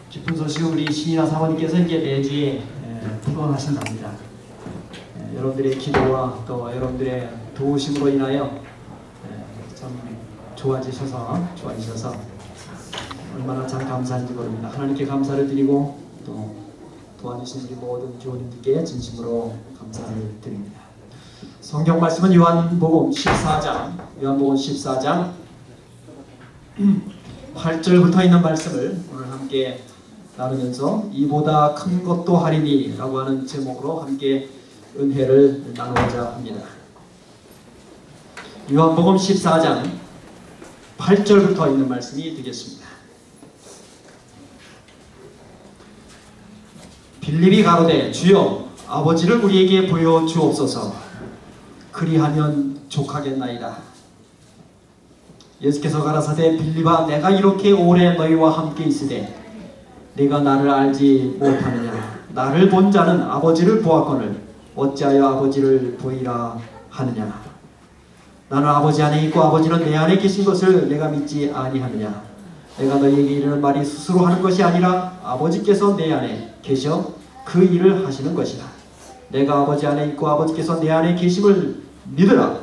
기쁜 소식은 우리 신이나 사모님께서 이제 매주에 부건하신답니다. 여러분들의 기도와 또 여러분들의 도우심으로 인하여 참 좋아지셔서 얼마나 참 감사한지 모릅니다. 하나님께 감사를 드리고 또 도와주신 우리 모든 교우님들께 진심으로 감사를 드립니다. 성경 말씀은 요한복음 14장 8절부터 있는 말씀을 오늘 함께 나누면서 이보다 큰 것도 하리니 라고 하는 제목으로 함께 은혜를 나누고자 합니다. 요한복음 14장 8절부터 있는 말씀이 되겠습니다. 빌립이 가로되 주여 아버지를 우리에게 보여주옵소서. 그리하면 족하겠나이다. 예수께서 가라사대 빌립아 내가 이렇게 오래 너희와 함께 있으되 네가 나를 알지 못하느냐. 나를 본 자는 아버지를 보았거늘 어찌하여 아버지를 보이라 하느냐. 나는 아버지 안에 있고 아버지는 내 안에 계신 것을 내가 믿지 아니하느냐. 내가 너희에게 이르는 말이 스스로 하는 것이 아니라 아버지께서 내 안에 계셔 그 일을 하시는 것이다. 내가 아버지 안에 있고 아버지께서 내 안에 계심을 믿으라.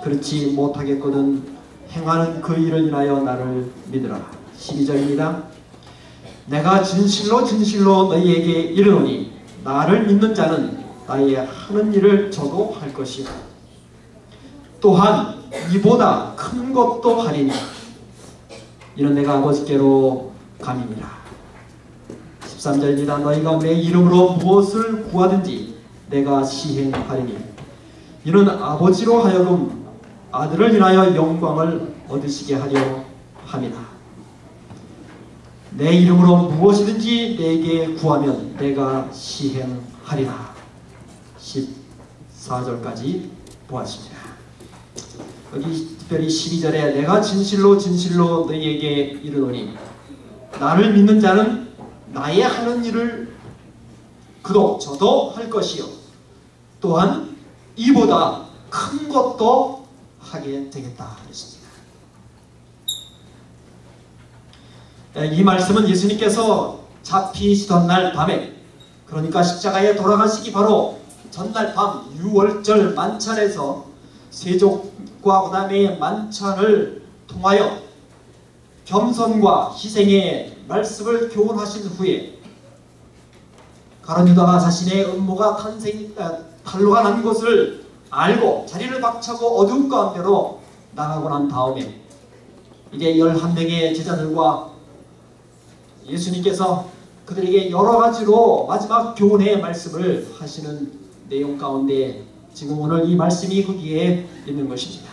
그렇지 못하겠거든 행하는 그 일을 인하여 나를 믿으라. 12절입니다. 내가 진실로 너희에게 이르노니 나를 믿는 자는 나의 하는 일을 저도 할 것이다. 또한 이보다 큰 것도 하리니 이는 내가 아버지께로 감이니라. 13절입니다. 너희가 내 이름으로 무엇을 구하든지 내가 시행하리니 이는 아버지로 하여금 아들을 인하여 영광을 얻으시게 하려 함이다. 내 이름으로 무엇이든지 내게 구하면 내가 시행하리라. 14절까지 보았습니다. 여기 특별히 12절에 내가 진실로 너희에게 이르노니 나를 믿는 자는 나의 하는 일을 그도 저도 할 것이요 또한 이보다 큰 것도 하게 되겠다 했습니다. 이 말씀은 예수님께서 잡히시던 날 밤에, 그러니까 십자가에 돌아가시기 바로 전날 밤 유월절 만찬에서 세족과 그 다음에 만찬을 통하여 겸손과 희생의 말씀을 교훈하신 후에 가룟 유다가 자신의 음모가 탄로가 난 것을 알고 자리를 박차고 어두운 가운데로 나가고 난 다음에 이제 11명의 제자들과 예수님께서 그들에게 여러 가지로 마지막 교훈의 말씀을 하시는 내용 가운데 지금 오늘 이 말씀이 거기에 있는 것입니다.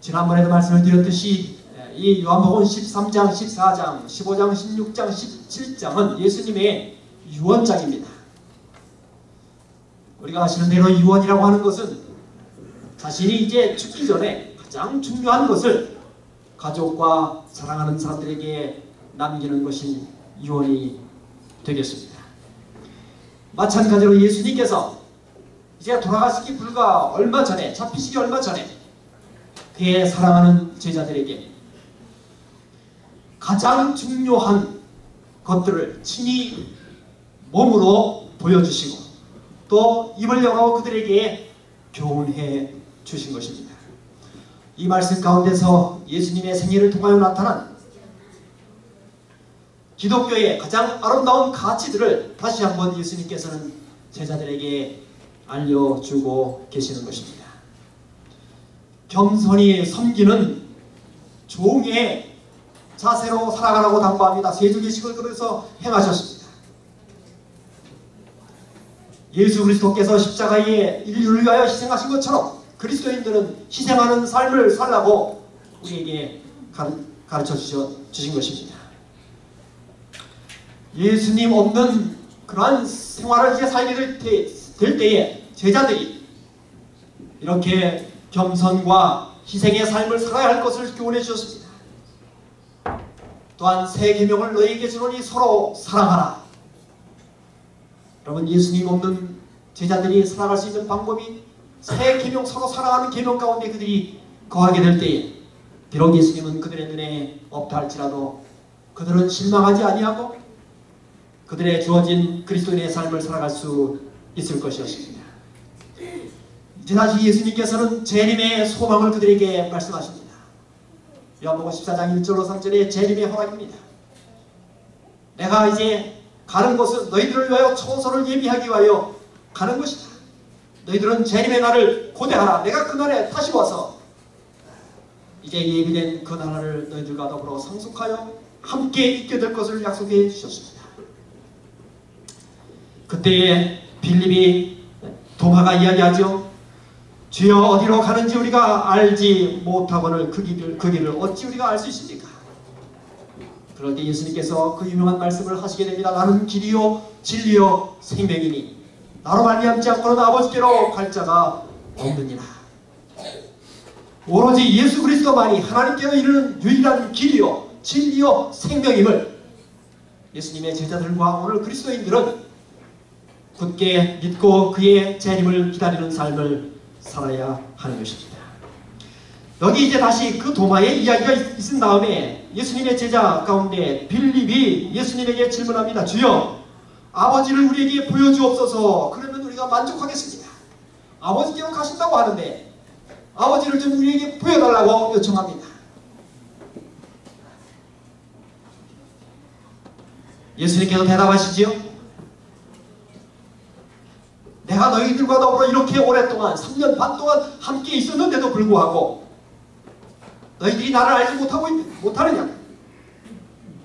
지난번에도 말씀을 드렸듯이 이 요한복음 13장, 14장, 15장, 16장, 17장은 예수님의 유언장입니다. 우리가 아시는 대로 유언이라고 하는 것은 자신이 이제 죽기 전에 가장 중요한 것을 가족과 사랑하는 사람들에게 남기는 것이 유언이 되겠습니다. 마찬가지로 예수님께서 이제 돌아가시기 불과 얼마 전에, 잡히시기 얼마 전에 그의 사랑하는 제자들에게 가장 중요한 것들을 친히 몸으로 보여주시고 또 입을 열어 그들에게 교훈해 주신 것입니다. 이 말씀 가운데서 예수님의 생애를 통하여 나타난 기독교의 가장 아름다운 가치들을 다시 한번 예수님께서는 제자들에게 알려주고 계시는 것입니다. 겸손히 섬기는 종의 자세로 살아가라고 당부합니다. 세주기식을 그래서 행하셨습니다. 예수 그리스도께서 십자가에 인류를 위하여 희생하신 것처럼 그리스도인들은 희생하는 삶을 살라고 우리에게 가르쳐 주신 것입니다. 예수님 없는 그러한 생활을 이제 살게 될 때에 제자들이 이렇게 겸손과 희생의 삶을 살아야 할 것을 교훈해 주셨습니다. 또한 새 계명을 너희에게 주노니 서로 사랑하라. 여러분, 예수님 없는 제자들이 살아갈 수 있는 방법이 새 계명, 서로 사랑하는 계명 가운데 그들이 거하게 될 때에 비록 예수님은 그들의 눈에 없다 할지라도 그들은 실망하지 아니하고 그들의 주어진 그리스도인의 삶을 살아갈 수 있을 것이었습니다. 이제 다시 예수님께서는 재림의 소망을 그들에게 말씀하십니다. 요한복음 14장 1절로 3절의 재림의 허락입니다. 내가 이제 가는 곳은 너희들을 위하여 처소를 예비하기 위하여 가는 것이다. 너희들은 재림의 날을 고대하라. 내가 그 날에 다시 와서 이제 예비된 그 나라를 너희들과 더불어 상속하여 함께 있게 될 것을 약속해 주셨습니다. 그때에 빌립이 도마가 이야기하죠. 주여 어디로 가는지 우리가 알지 못하거늘 그 길을 어찌 우리가 알 수 있습니까? 그럴 때 예수님께서 그 유명한 말씀을 하시게 됩니다. 나는 길이요 진리요 생명이니 나로 말미암지 않고는 아버지께로 갈 자가 없느니라. 오로지 예수 그리스도만이 하나님께로 이르는 유일한 길이요 진리요 생명임을 예수님의 제자들과 오늘 그리스도인들은 굳게 믿고 그의 재림을 기다리는 삶을 살아야 하는 것입니다. 여기 이제 다시 그 도마의 이야기가 있은 다음에 예수님의 제자 가운데 빌립이 예수님에게 질문합니다. 주여 아버지를 우리에게 보여주옵소서. 그러면 우리가 만족하겠습니다. 아버지께로 가신다고 하는데 아버지를 좀 우리에게 보여달라고 요청합니다. 예수님께서 대답하시지요. 내가 너희들과 더불어 이렇게 오랫동안 3년 반 동안 함께 있었는데도 불구하고 너희들이 나를 알지 못하느냐?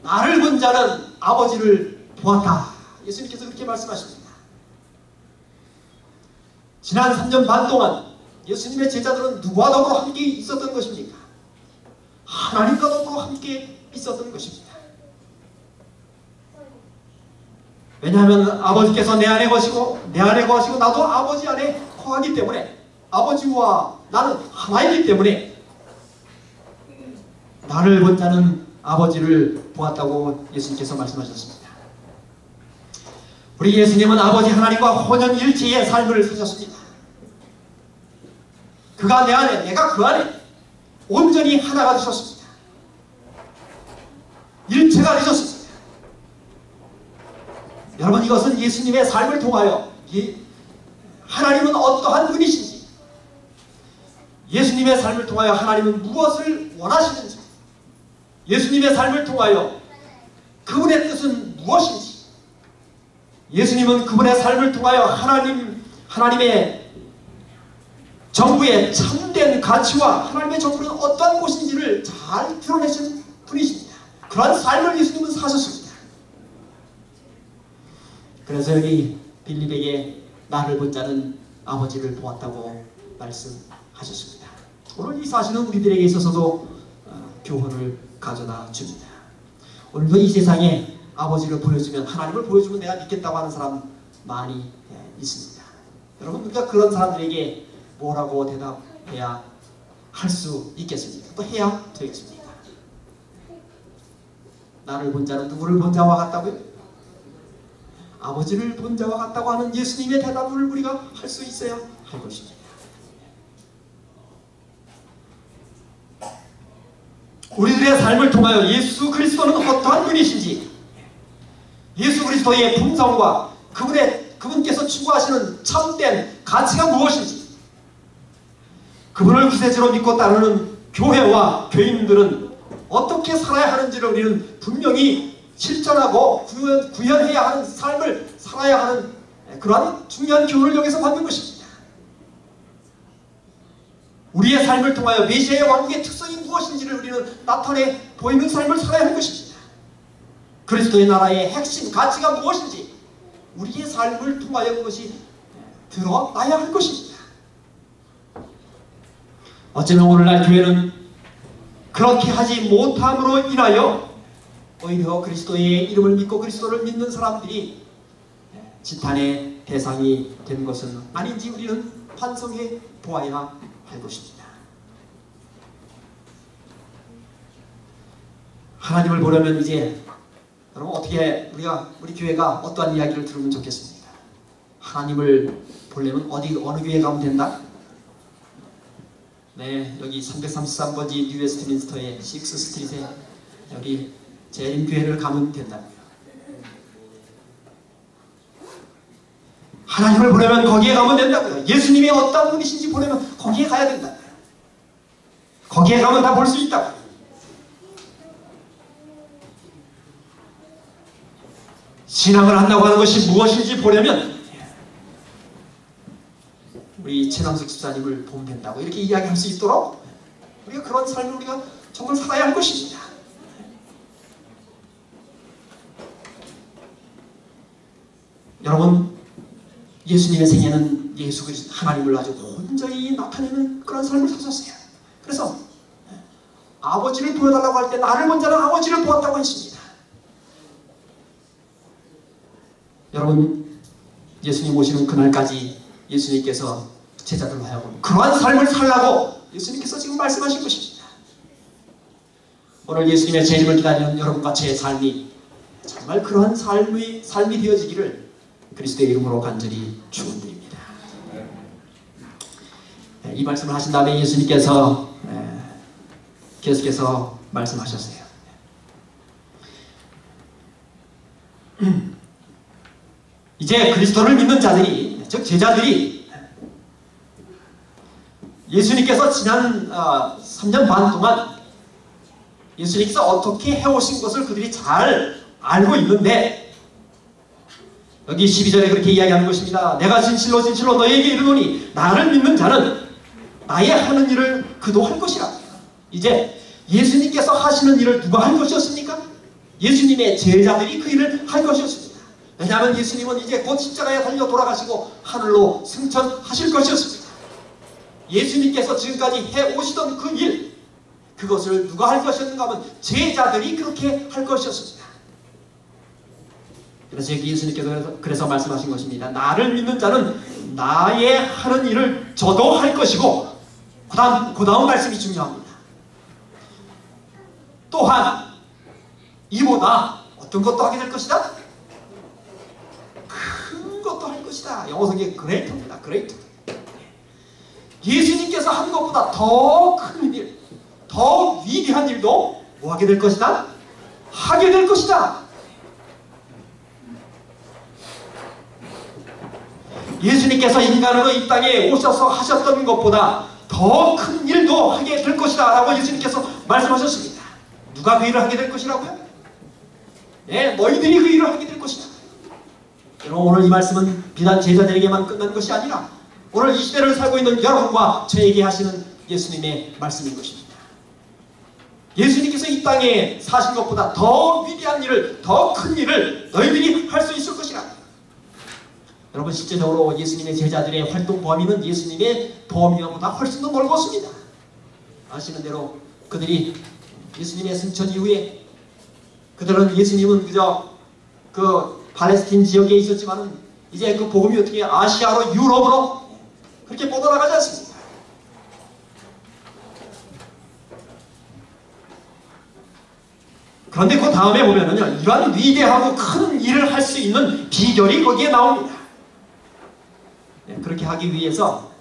나를 본 자는 아버지를 보았다. 예수님께서 그렇게 말씀하십니다. 지난 3년 반 동안 예수님의 제자들은 누구와 더불어 함께 있었던 것입니까? 하나님과 더불어 함께 있었던 것입니다. 왜냐하면 아버지께서 내 안에 거시고 나도 아버지 안에 거하기 때문에 아버지와 나는 하나이기 때문에 나를 본 자는 아버지를 보았다고 예수님께서 말씀하셨습니다. 우리 예수님은 아버지 하나님과 혼연일체의 삶을 사셨습니다. 그가 내 안에 내가 그 안에 온전히 하나가 되셨습니다. 일체가 되셨습니다. 여러분 이것은 예수님의 삶을 통하여 하나님은 어떠한 분이신지 예수님의 삶을 통하여 하나님은 무엇을 원하시는지 예수님의 삶을 통하여 그분의 뜻은 무엇인지 예수님은 그분의 삶을 통하여 하나님의 정부의 참된 가치와 하나님의 정부는 어떠한 곳인지를 잘 드러내신 분이십니다. 그러한 삶을 예수님은 사셨습니다. 그래서 여기 빌립에게 나를 본 자는 아버지를 보았다고 말씀하셨습니다. 오늘 이 사실은 우리들에게 있어서도 교훈을 가져다 줍니다. 오늘도 이 세상에 아버지를 보여주면 하나님을 보여주면 내가 믿겠다고 하는 사람 많이 있습니다. 여러분 우리가 그런 사람들에게 뭐라고 대답해야 할 수 있겠습니까? 또 해야 되겠습니까? 나를 본 자는 누구를 본 자와 같다고요? 아버지를 본 자와 같다고 하는 예수님의 대답을 우리가 할 수 있어야 할 것입니다. 우리들의 삶을 통하여 예수 그리스도는 어떠한 분이신지 예수 그리스도의 품성과 그분께서 추구하시는 참된 가치가 무엇인지 그분을 구세주로 믿고 따르는 교회와 교인들은 어떻게 살아야 하는지를 우리는 분명히 실천하고 구현해야 하는 삶을 살아야 하는 그러한 중요한 교훈을 여기서 받는 것입니다. 우리의 삶을 통하여 메시아의 왕국의 특성이 무엇인지를 우리는 나타내 보이는 삶을 살아야 하는 것입니다. 그리스도의 나라의 핵심 가치가 무엇인지 우리의 삶을 통하여 그것이 드러나야 할 것입니다. 어쩌면 오늘날 교회는 그렇게 하지 못함으로 인하여 오히려 그리스도의 이름을 믿고 그리스도를 믿는 사람들이 지탄의 대상이 된 것은 아닌지 우리는 반성해 보아야 할 것입니다. 하나님을 보려면 이제 여러분 어떻게 우리 교회가 어떠한 이야기를 들으면 좋겠습니까? 하나님을 보려면 어느 교회 가면 된다? 네, 여기 333번지 뉴 웨스트민스터의 6스트릿에 여기 재림교회를 가면 된다고요. 하나님을 보내면 거기에 가면 된다고요. 예수님이 어떤 분이신지 보내면 거기에 가야 된다고요. 거기에 가면 다 볼 수 있다고요. 신앙을 한다고 하는 것이 무엇인지 보려면 우리 최남석 집사님을 보면 된다고 이렇게 이야기할 수 있도록 우리가 그런 삶을 우리가 정말 살아야 할 것입니다. 여러분, 예수님의 생애는 예수 그리스도 하나님을 아주 온전히 나타내는 그런 삶을 사셨어요. 그래서 아버지를 보여달라고 할 때 나를 본 자는 아버지를 보았다고 했습니다. 여러분, 예수님 오시는 그날까지 예수님께서 제자들로 하여금 그러한 삶을 살라고 예수님께서 지금 말씀하신 것입니다. 오늘 예수님의 재림을 기다리는 여러분과 제 삶이 정말 그러한 삶이 되어지기를 그리스도의 이름으로 간절히 축원드립니다. 이 말씀을 하신 다음에 예수님께서 계속해서 말씀하셨어요. 이제 그리스도를 믿는 자들이, 즉 제자들이 예수님께서 지난 3년 반 동안 예수님께서 어떻게 해오신 것을 그들이 잘 알고 있는데 여기 12절에 그렇게 이야기하는 것입니다. 내가 진실로 진실로 너희에게 이르노니 나를 믿는 자는 나의 하는 일을 그도 할 것이라. 이제 예수님께서 하시는 일을 누가 할 것이었습니까? 예수님의 제자들이 그 일을 할 것이었습니다. 왜냐하면 예수님은 이제 곧 십자가에 달려 돌아가시고 하늘로 승천하실 것이었습니다. 예수님께서 지금까지 해오시던 그 일, 그것을 누가 할 것이었는가 하면 제자들이 그렇게 할 것이었습니다. 그래서 여기 예수님께서 그래서 말씀하신 것입니다. 나를 믿는 자는 나의 하는 일을 저도 할 것이고, 그 다음 말씀이 중요합니다. 또한 이보다 어떤 것도 하게 될 것이다? 큰 것도 할 것이다. 영어 성경에 greater입니다. greater. 예수님께서 한 것보다 더 큰 일, 더 위대한 일도 뭐 하게 될 것이다? 하게 될 것이다. 예수님께서 인간으로 이 땅에 오셔서 하셨던 것보다 더 큰 일도 하게 될 것이다 라고 예수님께서 말씀하셨습니다. 누가 그 일을 하게 될 것이라고요? 네, 너희들이 그 일을 하게 될 것이다. 여러분, 오늘 이 말씀은 비단 제자들에게만 끝난 것이 아니라 오늘 이 시대를 살고 있는 여러분과 저에게 하시는 예수님의 말씀인 것입니다. 예수님께서 이 땅에 사신 것보다 더 위대한 일을, 더 큰 일을 너희들이 할 수 있을 것이라. 여러분, 실제적으로 예수님의 제자들의 활동 범위는 예수님의 범위보다 훨씬 더 넓었습니다. 아시는 대로 그들이 예수님의 승천 이후에 예수님은 그저 그 팔레스틴 지역에 있었지만 이제 그 복음이 어떻게 아시아로 유럽으로 그렇게 뻗어나가지 않습니까? 그런데 그 다음에 보면은요, 이러한 위대하고 큰 일을 할 수 있는 비결이 거기에 나옵니다. 그렇게 하기 위해서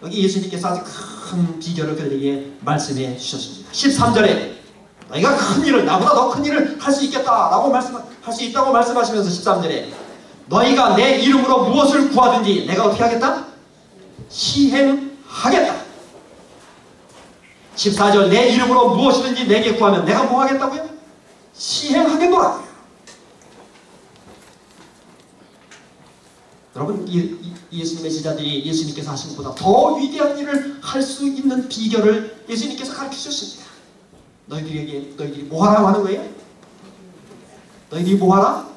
여기 예수님께서 아주 큰 비결을 그들에게 말씀해 주셨습니다. 13절에 너희가 큰 일을, 나보다 더 큰 일을 할 수 있겠다라고 할 수 있다고 말씀하시면서 13절에 너희가 내 이름으로 무엇을 구하든지 내가 어떻게 하겠다? 시행하겠다. 14절 내 이름으로 무엇이든지 내게 구하면 내가 뭐 하겠다고요? 시행하겠노라. 여러분, 예수님의 제자들이 예수님께서 하신 것보다 더 위대한 일을 할 수 있는 비결을 예수님께서 가르치셨습니다. 너희들이 뭐 하라고 하는 거예요? 너희들이 뭐 하라?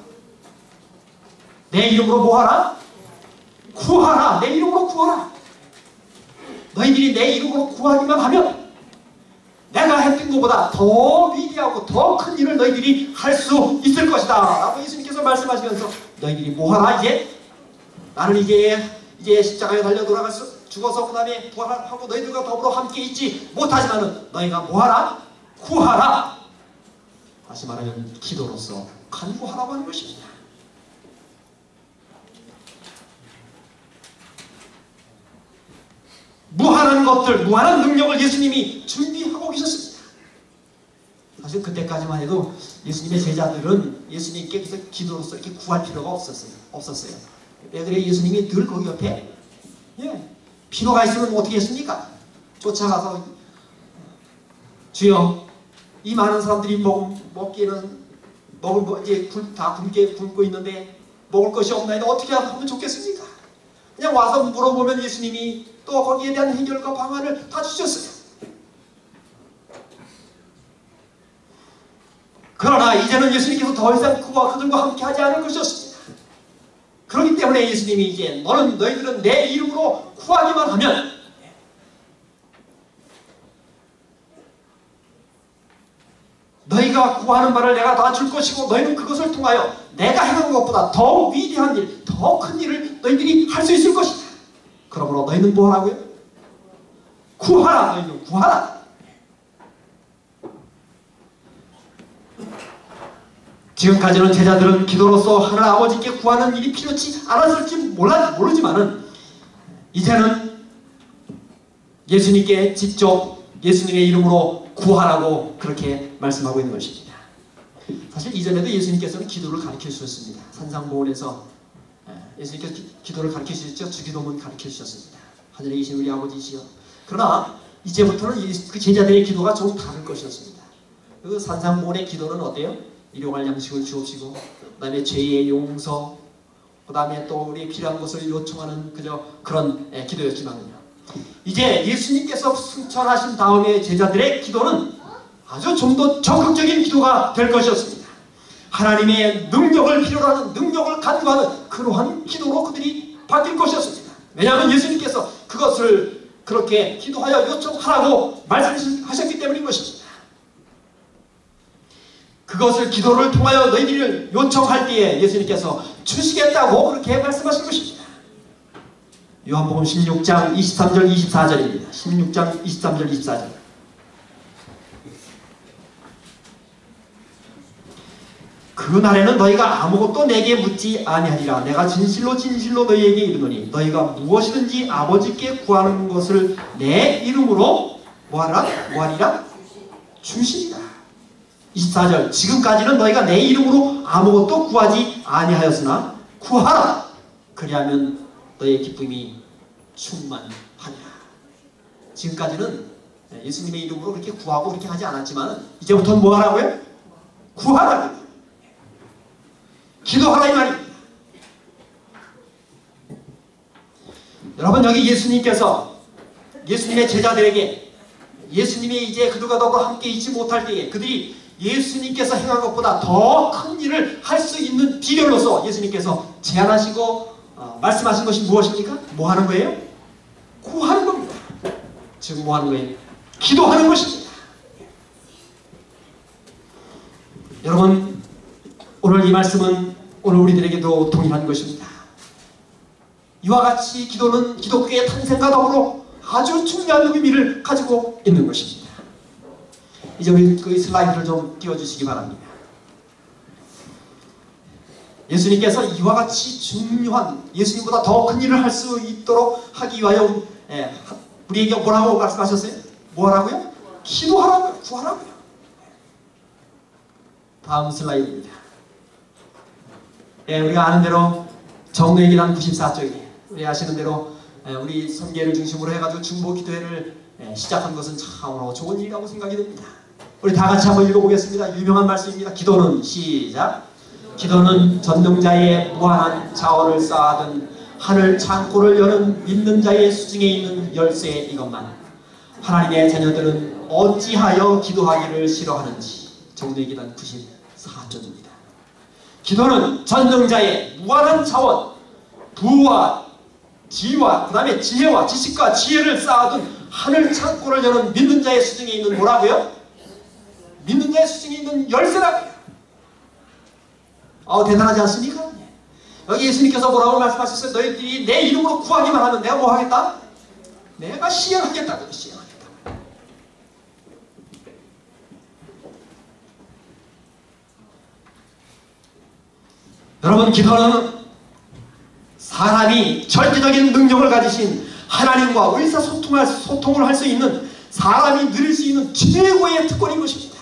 내 이름으로 뭐 하라? 구하라. 내 이름으로 구하라. 너희들이 내 이름으로 구하기만 하면 내가 했던 것보다 더 위대하고 더 큰 일을 너희들이 할 수 있을 것이다 라고 예수님께서 말씀하시면서 너희들이 뭐 하라? 이제 나는 이제 십자가에 달려 돌아가서 죽어서 그 다음에 부활하고 너희들과 더불어 함께 있지 못하지만은 너희가 뭐하라? 구하라. 다시 말하면 기도로서 간구하라고 하는 것입니다. 무한한 것들, 무한한 능력을 예수님이 준비하고 계셨습니다. 사실 그때까지만 해도 예수님의 제자들은 예수님께 기도로서 이렇게 구할 필요가 없었어요. 왜 그래? 예수님이 늘 거기 옆에 필요가 있으면 어떻게 했습니까? 쫓아가서 주여, 이 많은 사람들이 먹기에는 이제 다 굶고 있는데 먹을 것이 없나이다. 어떻게 하면 좋겠습니까? 그냥 와서 물어보면 예수님이 또 거기에 대한 해결과 방안을 다 주셨어요. 그러나 이제는 예수님께서 더 이상 그들과 함께 하지 않을 것이었습니다. 그렇기 때문에 예수님이 이제 너희들은 내 이름으로 구하기만 하면 너희가 구하는 바를 내가 다 줄 것이고 너희는 그것을 통하여 내가 행한 것보다 더 위대한 일, 더 큰 일을 너희들이 할 수 있을 것이다. 그러므로 너희는 뭐 하라고요? 구하라. 너희는 구하라. 지금까지는 제자들은 기도로서 하늘 아버지께 구하는 일이 필요치 않았을지 모르지만은 이제는 예수님께 직접 예수님의 이름으로 구하라고 그렇게 말씀하고 있는 것입니다. 사실 이전에도 예수님께서는 기도를 가르쳐 주셨습니다. 산상보훈에서 예수님께서 기도를 가르쳐 주셨죠. 주기도문 가르쳐 주셨습니다. 하늘에 계신 우리 아버지시여. 그러나 이제부터는 그 제자들의 기도가 좀 다를 것이었습니다. 그 산상보훈의 기도는 어때요? 일용할 양식을 주옵시고, 그 다음에 죄의 용서, 그 다음에 또 우리 필요한 것을 요청하는 그런 기도였지만요. 이제 예수님께서 승천하신 다음에 제자들의 기도는 아주 좀 더 적극적인 기도가 될 것이었습니다. 하나님의 능력을 필요로 하는, 능력을 간구하는 그러한 기도로 그들이 바뀔 것이었습니다. 왜냐하면 예수님께서 그것을 그렇게 기도하여 요청하라고 말씀하셨기 때문인 것입니다. 그것을 기도를 통하여 너희들을 요청할 때에 예수님께서 주시겠다고 그렇게 말씀하신 것입니다. 요한복음 16장 23절 24절입니다. 16장 23절 24절. 그 날에는 너희가 아무것도 내게 묻지 아니하리라. 내가 진실로 진실로 너희에게 이르노니 너희가 무엇이든지 아버지께 구하는 것을 내 이름으로 뭐하리라? 주시리라. 24절. 지금까지는 너희가 내 이름으로 아무것도 구하지 아니하였으나 구하라. 그리하면 너희의 기쁨이 충만하리라. 지금까지는 예수님의 이름으로 그렇게 구하고 그렇게 하지 않았지만 이제부터는 뭐 하라고요? 구하라고요. 기도하라 이 말입니다. 여러분, 여기 예수님께서 예수님의 제자들에게 예수님이 이제 그들과 더불어 함께 있지 못할 때에 그들이 예수님께서 행한 것보다 더 큰 일을 할 수 있는 비결로서 예수님께서 제안하시고 말씀하신 것이 무엇입니까? 뭐 하는 거예요? 구하는 겁니다. 지금 뭐 하는 거예요? 기도하는 것입니다. 여러분, 오늘 이 말씀은 오늘 우리들에게도 동일한 것입니다. 이와 같이 기도는 기독교의 탄생과 더불어 아주 중요한 의미를 가지고 있는 것입니다. 이제 우리 그 슬라이드를 좀 띄워주시기 바랍니다. 예수님께서 이와 같이 중요한, 예수님보다 더 큰 일을 할 수 있도록 하기 위하여 우리에게 뭐라고 말씀하셨어요? 뭐 하라고요? 기도하라고요. 구하라고요. 다음 슬라이드입니다. 우리가 아는 대로 정례기란 94쪽에 우리 아시는 대로 우리 선계를 중심으로 해가지고 중보 기도회를 시작한 것은 참으로 좋은 일이라고 생각이 됩니다. 우리 다 같이 한번 읽어보겠습니다. 유명한 말씀입니다. 기도는 시작. 기도는 전능자의 무한한 자원을 쌓아둔 하늘 창고를 여는 믿는 자의 수중에 있는 열쇠 이것만. 하나님의 자녀들은 어찌하여 기도하기를 싫어하는지. 정례기란 94쪽입니다. 기도는 전능자의 무한한 자원, 부와 지와 그 다음에 지혜와 지식과 지혜를 쌓아둔 하늘 창고를 여는 믿는 자의 수중에 있는 뭐라고요? 믿는 자의 수중에 있는 열쇠라고요. 대단하지 않습니까? 여기 예수님께서 뭐라고 말씀하셨어요? 너희들이 내 이름으로 구하기만 하면 내가 뭐 하겠다? 내가 시행하겠다고요. 시행하겠다. 여러분, 기도는 사람이 절대적인 능력을 가지신 하나님과 의사소통을 할 수 있는, 사람이 누릴 수 있는 최고의 특권인 것입니다.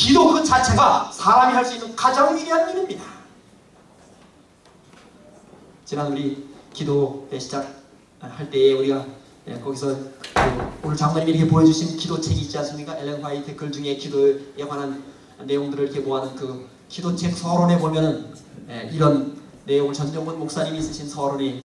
기도 그 자체가 사람이 할 수 있는 가장 위대한 일입니다. 지난 우리 기도회 시작할 때에 우리가 거기서 오늘 장로님이 이렇게 보여주신 기도책이 있지 않습니까? 엘렌 화이트 글 중에 기도에 관한 내용들을 이렇게 모아놓은 그 기도책 서론에 보면은 이런 내용을 전정문 목사님이 쓰신 서론이